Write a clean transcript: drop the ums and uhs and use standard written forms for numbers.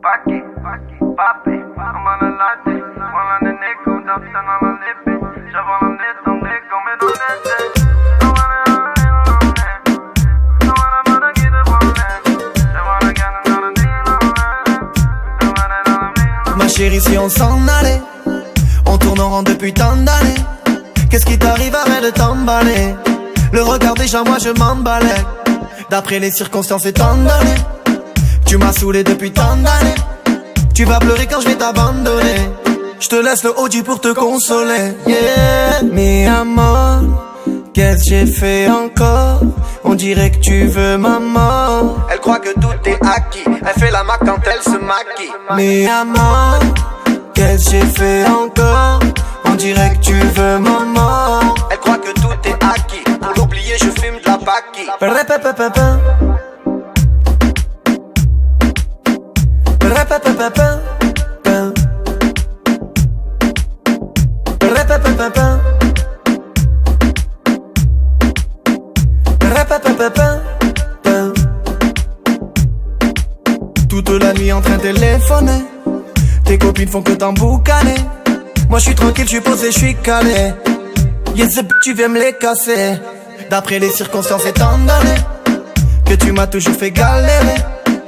Paki, papi, I'm on a latte. One on the nickel, dump on a lippy. Shove on this, don't they go me on that. Ma chérie, si on s'en allait, on tourne en rond depuis tant d'années. Qu'est-ce qui t'arrive, arrête de t'emballer. Le regard déjà, moi je m'emballais. D'après les circonstances étant données, tu m'as saoulé depuis tant d'années. Tu vas pleurer quand je vais t'abandonner. Je te laisse le Audi pour te consoler. Yeah, mi amor, qu'est-ce que j'ai fait encore? On dirait que tu veux ma mort. Elle croit que tout est acquis. Elle fait la mac quand elle se maquille. Mi amor, qu'est-ce que j'ai fait encore? On dirait que tu veux ma mort. Elle croit que tout est acquis. Pour l'oublier je fume de la baki. Toute la nuit en train de téléphoner. Tes copines font que t'emboucaner. Moi je suis tranquille, je suis posé, je suis calé. Yes, tu viens me les casser. D'après les circonstances étant donné que tu m'as toujours fait galérer.